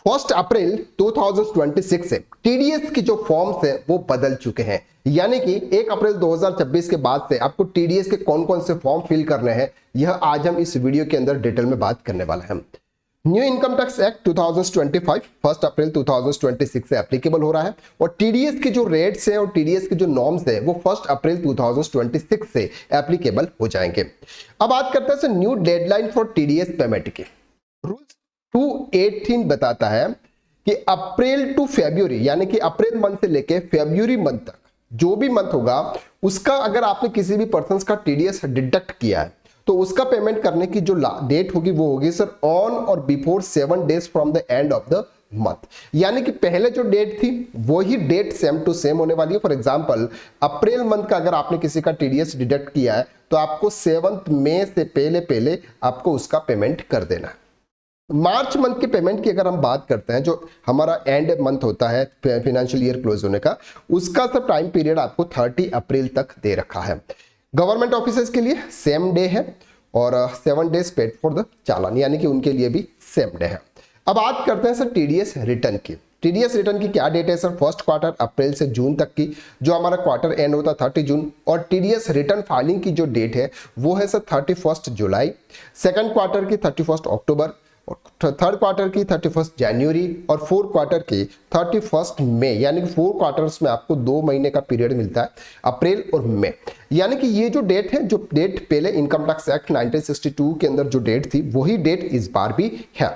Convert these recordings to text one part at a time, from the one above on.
1 अप्रैल 2026 से टीडीएस की जो फॉर्म्स है वो बदल चुके हैं। यानी कि 1 अप्रैल 2026 के बाद से आपको टीडीएस के कौन कौन से फॉर्म फिल करने हैं, यह आज हम इस वीडियो के अंदर डिटेल में बात करने वाले हैं। न्यू इनकम टैक्स एक्ट 2025 1 अप्रैल 2026 से एप्लीकेबल हो रहा है और टीडीएस के जो रेट्स हैं और टीडीएस के जो नॉर्म्स हैं वो 1 अप्रैल 2026 से एप्लीकेबल हो जाएंगे। अब बात करते हैं new deadline for TDS payment की। रूल्स 218 बताता है कि अप्रैल टू फरवरी यानी कि अप्रैल मंथ से लेके फरवरी मंथ तक जो भी मंथ होगा उसका अगर आपने किसी भी पर्सन का टीडीएस डिडक्ट किया है तो उसका पेमेंट करने की जो डेट होगी वो होगी सर ऑन और before 7 days from the end of the month. यानी कि पहले जो डेट थी वही डेट सेम टू सेम होने वाली है। फॉर एग्जांपल अप्रैल मंथ का अगर आपने किसी का टीडीएस डिडक्ट किया है तो आपको 7 मई से पहले आपको उसका पेमेंट कर देना है। मार्च मंथ के पेमेंट की अगर हम बात करते हैं, जो हमारा एंड मंथ होता है फाइनेंशियल ईयर क्लोज होने का, उसका सब टाइम पीरियड आपको 30 अप्रैल तक दे रखा है। गवर्नमेंट ऑफिसर्स के लिए सेम डे है और 7 days पेड फॉर द चालान, यानी कि उनके लिए भी सेम डे है। अब बात करते हैं सर टीडीएस रिटर्न की। टीडीएस रिटर्न की क्या डेट है सर? फर्स्ट क्वार्टर अप्रैल से जून तक की, जो हमारा क्वार्टर एंड होता है 30 जून, और टीडीएस रिटर्न फाइलिंग की जो डेट है वो है सर 31 जुलाई, सेकंड क्वार्टर की 31 अक्टूबर, थर्ड क्वार्टर की 31 जनवरी और फोर्थ क्वार्टर की 31 मई। यानी कि 4 क्वार्टर्स में आपको 2 महीने का पीरियड मिलता है, अप्रैल और मई। यानी कि ये जो डेट है, जो डेट पहले इनकम टैक्स एक्ट 1962 के अंदर जो डेट थी वही डेट इस बार भी है,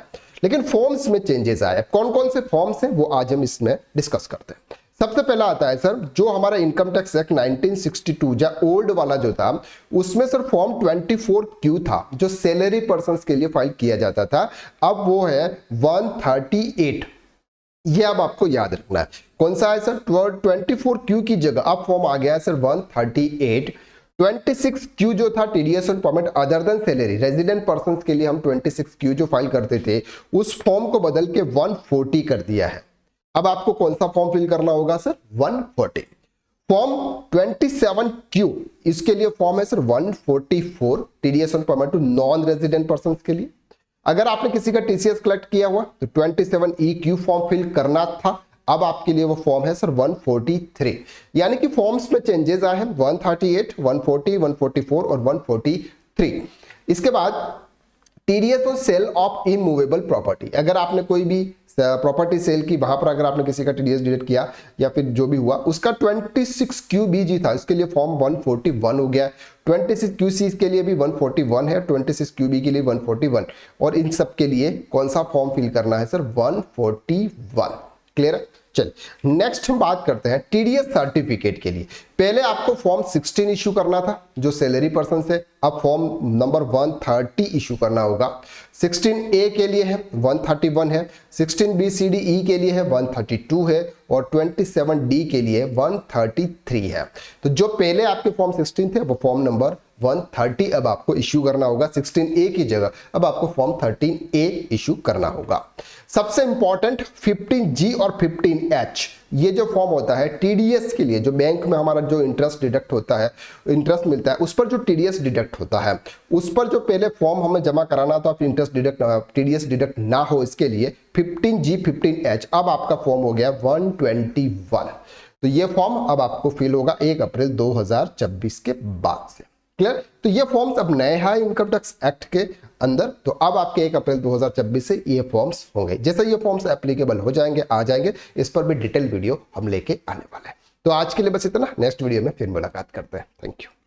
लेकिन फॉर्म्स में चेंजेस आए। कौन कौन से फॉर्म्स हैं वो आज हम इसमें डिस्कस करते हैं। सबसे पहला आता है सर जो हमारा इनकम टैक्स एक्ट 1962 या ओल्ड वाला जो था उसमें सर फॉर्म 24Q था जो सैलरी पर्संस के लिए फाइल किया जाता था, अब वो है 138। ये अब आपको याद रखना है कौन सा है सर? 24Q की जगह अब फॉर्म आ गया है सर 138। 26Q जो था TDS on payment other than salary, resident persons के लिए हम 26Q जो फाइल करते थे उस फॉर्म को बदल के 140 कर दिया है। अब आपको कौन सा फॉर्म फिल करना होगा सर? 140। फॉर्म 27Q इसके लिए फॉर्म है sir 144 TDS on payment to non resident persons के लिए। अगर आपने किसी का टीसीएस कलेक्ट किया हुआ तो 27EQ फॉर्म फिल करना था, अब आपके लिए वो फॉर्म है सर 143। यानी कि फॉर्म्स में चेंजेस आए हैं 138, 140, 144 और 143। इसके बाद TDS on sale of immovable property, अगर आपने कोई भी प्रॉपर्टी सेल की, वहां पर अगर आपने किसी का टीडीएस डिडक्ट किया या फिर जो भी हुआ उसका 26QBG था, इसके लिए फॉर्म 141 हो गया। 26QC के लिए भी 141 है, 26QB के लिए 141, और इन सब के लिए कौन सा फॉर्म फिल करना है सर? 141। क्लियर है? चल नेक्स्ट हम बात करते हैं टीडीएस सर्टिफिकेट के लिए। पहले आपको फॉर्म 16 इशू करना था जो सैलरी पर्सन से, अब फॉर्म नंबर 130 इशू करना होगा। 16A के लिए है 131 है, 16BCDE के लिए है 132 है और 27D के लिए 133 है। तो जो पहले आपके फॉर्म 16 थे वो फॉर्म नंबर 130 अब आपको इश्यू करना होगा। 16A की जगह अब आपको फॉर्म 13A इश्यू करना होगा। सबसे इंपॉर्टेंट 15G और 15H ये जो फॉर्म होता है टीडीएस के लिए, जो बैंक में हमारा जो इंटरेस्ट डिडक्ट होता है, इंटरेस्ट मिलता है उस पर जो टीडीएस डिडक्ट होता है उस पर जो पहले फॉर्म हमें जमा कराना था इंटरेस्ट डिडक्ट टीडीएस डिडक्ट ना हो, इसके लिए 15G 15H अब आपका फॉर्म हो गया 121। तो ये फॉर्म अब आपको फिल होगा 1 अप्रैल 2026 के बाद से। क्लियर? तो ये फॉर्म्स अब नए हैं इनकम टैक्स एक्ट के अंदर, तो अब आपके 1 अप्रैल 2026 से ये फॉर्म्स होंगे। जैसे ये फॉर्म्स एप्लीकेबल हो जाएंगे, आ जाएंगे, इस पर भी डिटेल वीडियो हम लेके आने वाले हैं। तो आज के लिए बस इतना, नेक्स्ट वीडियो में फिर मुलाकात करते हैं। Thank you.